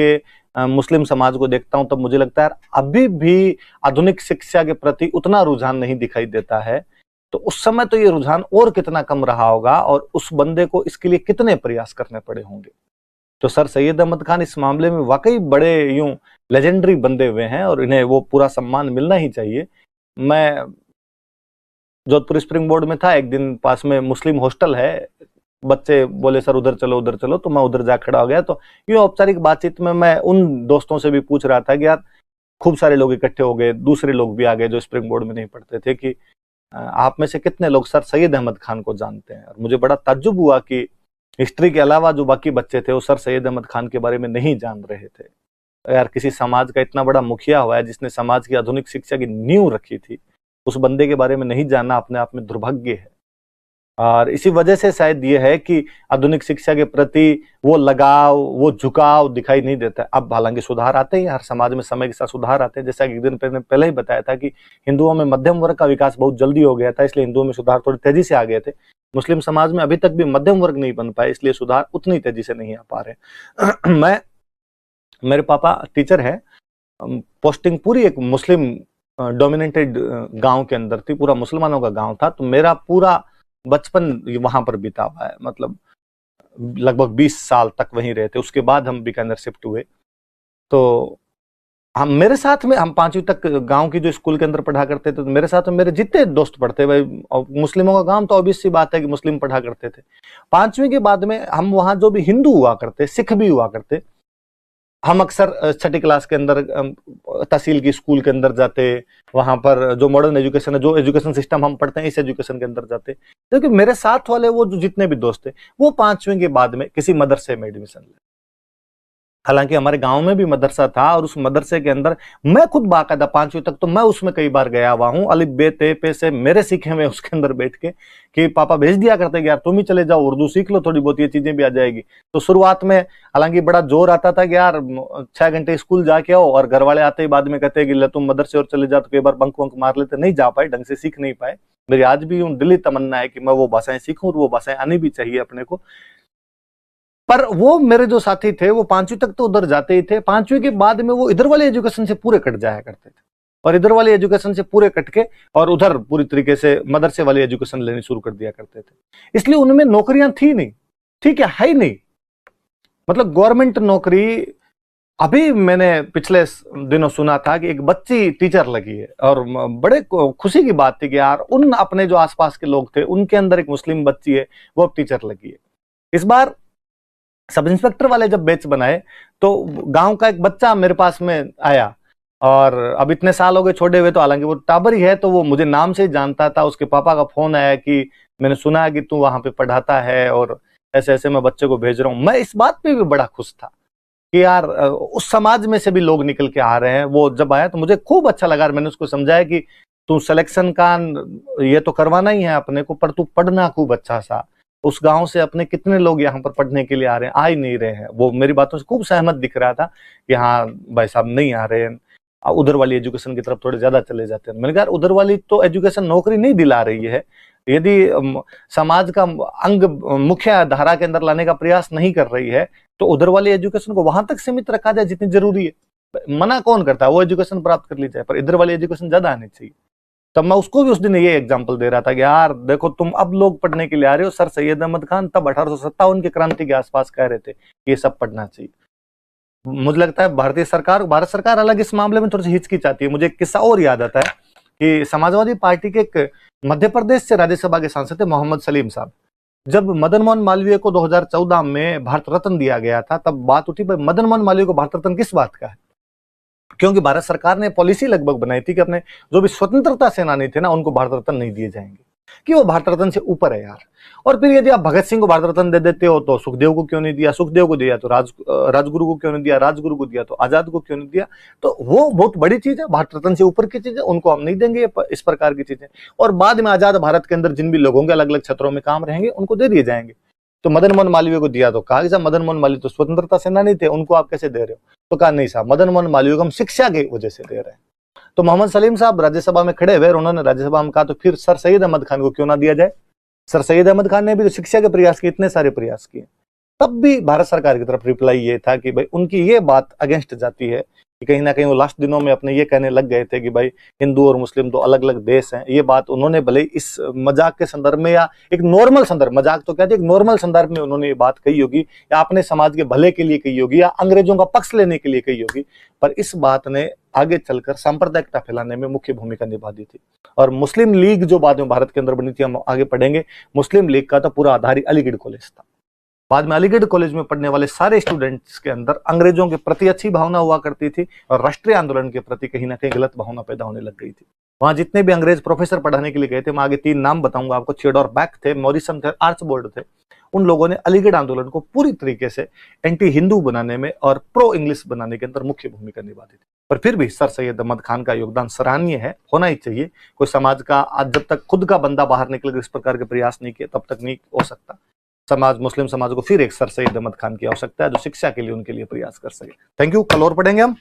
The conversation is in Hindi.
के मुस्लिम समाज को देखता हूं तब मुझे लगता है अभी भी आधुनिक शिक्षा के प्रति उतना रुझान नहीं दिखाई देता है। तो उस समय तो ये रुझान और कितना कम रहा होगा और उस बंदे को इसके लिए कितने प्रयास करने पड़े होंगे। तो सर सैयद अहमद खान इस मामले में वाकई बड़े यूं लेजेंडरी बंदे हुए हैं और इन्हें वो पूरा सम्मान मिलना ही चाहिए। मैं जोधपुर स्प्रिंग बोर्ड में था, एक दिन पास में मुस्लिम हॉस्टल है, बच्चे बोले सर उधर चलो, तो मैं उधर जा खड़ा हो गया। तो यूं औपचारिक बातचीत में मैं उन दोस्तों से भी पूछ रहा था कि यार खूब सारे लोग इकट्ठे हो गए, दूसरे लोग भी आ गए जो स्प्रिंग बोर्ड में नहीं पढ़ते थे, कि आप में से कितने लोग सर सैयद अहमद खान को जानते हैं। और मुझे बड़ा ताज्जुब हुआ कि हिस्ट्री के अलावा जो बाकी बच्चे थे वो सर सैयद अहमद खान के बारे में नहीं जान रहे थे। यार किसी समाज का इतना बड़ा मुखिया हुआ है जिसने समाज की आधुनिक शिक्षा की नींव रखी थी, उस बंदे के बारे में नहीं जानना अपने आप में दुर्भाग्य है। और इसी वजह से शायद ये है कि आधुनिक शिक्षा के प्रति वो लगाव, वो झुकाव दिखाई नहीं देता। अब हालांकि सुधार आते हैं, हर समाज में समय के साथ सुधार आते हैं। जैसा कि एक दिन पहले ही बताया था कि हिंदुओं में मध्यम वर्ग का विकास बहुत जल्दी हो गया था, इसलिए हिंदुओं में सुधार थोड़ी तेजी से आ गए थे। मुस्लिम समाज में अभी तक भी मध्यम वर्ग नहीं बन पाए, इसलिए सुधार उतनी तेजी से नहीं आ पा रहे। मेरे पापा टीचर है, पोस्टिंग पूरी एक मुस्लिम डोमिनेटेड गांव के अंदर थी, पूरा मुसलमानों का गांव था। तो मेरा पूरा बचपन वहां पर बीता हुआ है, मतलब लगभग 20 साल तक वहीं रहे थे। उसके बाद हम बीकानेर शिफ्ट हुए। तो हम मेरे साथ में हम 5वीं तक गांव की जो स्कूल के अंदर पढ़ा करते थे, तो मेरे साथ में मेरे जितने दोस्त पढ़ते भाई, मुस्लिमों का गांव तो ऑब्वियस सी बात है कि मुस्लिम पढ़ा करते थे। 5वीं के बाद में हम वहां जो भी हिंदू हुआ करते, सिख भी हुआ करते, हम अक्सर छठी क्लास के अंदर तहसील की स्कूल के अंदर जाते, वहां पर जो मॉडर्न एजुकेशन है, जो एजुकेशन सिस्टम हम पढ़ते हैं, इस एजुकेशन के अंदर जाते। क्योंकि मेरे साथ वाले वो जो जितने भी दोस्त थे वो 5वीं के बाद में किसी मदरसे में एडमिशन ले। हालांकि हमारे गांव में भी मदरसा था और उस मदरसे के अंदर मैं खुद बाकायदा 5वीं तक तो मैं उसमें कई बार गया हुआ हूं। अलिफ बे ते पे से मेरे सीखे हुए उसके अंदर बैठ के कि पापा भेज दिया करते कि यार तुम ही चले जाओ, उर्दू सीख लो, थोड़ी बहुत ये चीजें भी आ जाएगी। तो शुरुआत में हालांकि बड़ा जोर आता था कि यार 6 घंटे स्कूल जाके आओ, और घर वाले आते ही बाद में कहते कि तुम मदरसे और चले जाओ। तो कई बार बंक वंक मार लेते, नहीं जा पाए, ढंग से सीख नहीं पाए। मेरी आज भी दिली तमन्ना है कि मैं वो भाषाएं सीखूं और वो भाषाएं आनी भी चाहिए अपने को। पर वो मेरे जो साथी थे वो 5वीं तक तो उधर जाते ही थे, 5वीं के बाद में वो इधर वाले एजुकेशन से पूरे कट जाया करते थे, और इधर वाले एजुकेशन से पूरे कट के और उधर पूरी तरीके से मदरसे वाली एजुकेशन लेनी शुरू कर दिया करते थे। इसलिए उनमें नौकरियां थी नहीं, ठीक है ही नहीं, मतलब गवर्नमेंट नौकरी। अभी मैंने पिछले दिनों सुना था कि एक बच्ची टीचर लगी है, और बड़े खुशी की बात थी कि यार उन अपने जो आसपास के लोग थे उनके अंदर एक मुस्लिम बच्ची है, वो अब टीचर लगी है। इस बार सब इंस्पेक्टर वाले जब बैच बनाए तो गांव का एक बच्चा मेरे पास में आया, और अब इतने साल हो गए छोड़े हुए, तो हालांकि वो टाबर ही है तो वो मुझे नाम से ही जानता था। उसके पापा का फोन आया कि मैंने सुना है कि तू वहां पे पढ़ाता है और ऐसे ऐसे मैं बच्चे को भेज रहा हूं। मैं इस बात पे भी बड़ा खुश था कि यार उस समाज में से भी लोग निकल के आ रहे हैं। वो जब आया तो मुझे खूब अच्छा लगा। मैंने उसको समझाया कि तू सिलेक्शन का ये तो करवाना ही है अपने को, पर तू पढ़ना खूब अच्छा सा। उस गांव से अपने कितने लोग यहाँ पर पढ़ने के लिए आ रहे हैं, आ ही नहीं रहे हैं। वो मेरी बातों से खूब सहमत दिख रहा था कि हाँ भाई साहब नहीं आ रहे हैं, उधर वाली एजुकेशन की तरफ थोड़े ज्यादा चले जाते हैं। मैंने कहा उधर वाली तो एजुकेशन नौकरी नहीं दिला रही है, यदि समाज का अंग मुख्य धारा के अंदर लाने का प्रयास नहीं कर रही है तो उधर वाली एजुकेशन को वहां तक सीमित रखा जाए जितनी जरूरी है। मना कौन करता है, वो एजुकेशन प्राप्त कर ली जाए, पर इधर वाली एजुकेशन ज्यादा आनी चाहिए। तब मैं उसको भी उस दिन ये एग्जांपल दे रहा था कि यार देखो तुम अब लोग पढ़ने के लिए आ रहे हो, सर सैयद अहमद खान तब 1857 की क्रांति के आसपास कह रहे थे कि ये सब पढ़ना चाहिए। मुझे लगता है भारत सरकार अलग इस मामले में थोड़ी सी हिचकिचाती है। मुझे एक किस्सा और याद आता है कि समाजवादी पार्टी के एक मध्य प्रदेश से राज्यसभा के सांसद थे मोहम्मद सलीम साहब। जब मदन मोहन मालवीय को 2014 में भारत रत्न दिया गया था, तब बात उठी भाई मदन मोहन मालवीय को भारत रत्न किस बात का है, क्योंकि भारत सरकार ने पॉलिसी लगभग बनाई थी कि अपने जो भी स्वतंत्रता सेनानी थे ना उनको भारत रत्न नहीं दिए जाएंगे, कि वो भारत रत्न से ऊपर है यार। और फिर यदि आप भगत सिंह को भारत रत्न दे देते हो तो सुखदेव को क्यों नहीं दिया, सुखदेव को दिया तो राजगुरु को क्यों नहीं दिया, राजगुरु को दिया तो आजाद को क्यों नहीं दिया। तो वो बहुत बड़ी चीज है, भारत रत्न से ऊपर की चीज है, उनको हम नहीं देंगे इस प्रकार की चीजें। और बाद में आजाद भारत के अंदर जिन भी लोगों के अलग अलग क्षेत्रों में काम रहेंगे उनको दे दिए जाएंगे। तो मदन मोहन मालवीय को दिया तो कहा कि साहब मदन मोहन मालवीय तो स्वतंत्रता सेनानी थे, उनको आप कैसे दे रहे हो। तो कहा नहीं साहब मदन मोहन मालवीय को हम शिक्षा की वजह से दे रहे हैं। तो मोहम्मद सलीम साहब राज्यसभा में खड़े हुए, उन्होंने राज्यसभा में कहा तो फिर सर सैयद अहमद खान को क्यों ना दिया जाए। सर सैयद अहमद खान ने भी तो शिक्षा के प्रयास किए, इतने सारे प्रयास किए। तब भी भारत सरकार की तरफ रिप्लाई ये था कि भाई उनकी ये बात अगेंस्ट जाती है कि कहीं ना कहीं वो लास्ट दिनों में अपने ये कहने लग गए थे कि भाई हिंदू और मुस्लिम तो अलग अलग देश हैं। ये बात उन्होंने भले इस मजाक के संदर्भ में या एक नॉर्मल संदर्भ, मजाक तो कहते, एक नॉर्मल संदर्भ में उन्होंने ये बात कही होगी या अपने समाज के भले के लिए कही होगी या अंग्रेजों का पक्ष लेने के लिए कही होगी, पर इस बात ने आगे चलकर सांप्रदायिकता फैलाने में मुख्य भूमिका निभा दी थी। और मुस्लिम लीग जो बाद में भारत के अंदर बनी थी, हम आगे पढ़ेंगे, मुस्लिम लीग का तो पूरा आधार ही अलीगढ़ कॉलेज था। बाद में अलीगढ़ कॉलेज में पढ़ने वाले सारे स्टूडेंट्स के अंदर अंग्रेजों के प्रति अच्छी भावना हुआ करती थी और राष्ट्रीय आंदोलन के प्रति कहीं ना कहीं गलत भावना पैदा होने लग गई थी। वहां जितने भी अंग्रेज प्रोफेसर पढ़ाने के लिए गए थे, मैं आगे 3 नाम बताऊंगा आपको, थियोडोर बैक थे, मॉरिसन थे, आर्चबोल्ड थे। उन लोगों ने अलीगढ़ आंदोलन को पूरी तरीके से एंटी हिंदू बनाने में और प्रो इंग्लिश बनाने के अंदर मुख्य भूमिका निभाती थी। पर फिर भी सर सैयद अहमद खान का योगदान सराहनीय है, होना ही चाहिए। कोई समाज का आज जब तक खुद का बंदा बाहर निकल इस प्रकार के प्रयास नहीं किए तब तक नहीं हो सकता। समाज, मुस्लिम समाज को फिर एक सर सैयद अहमद खान की आवश्यकता है जो शिक्षा के लिए उनके लिए प्रयास कर सके। Thank you. कल और पढ़ेंगे हम।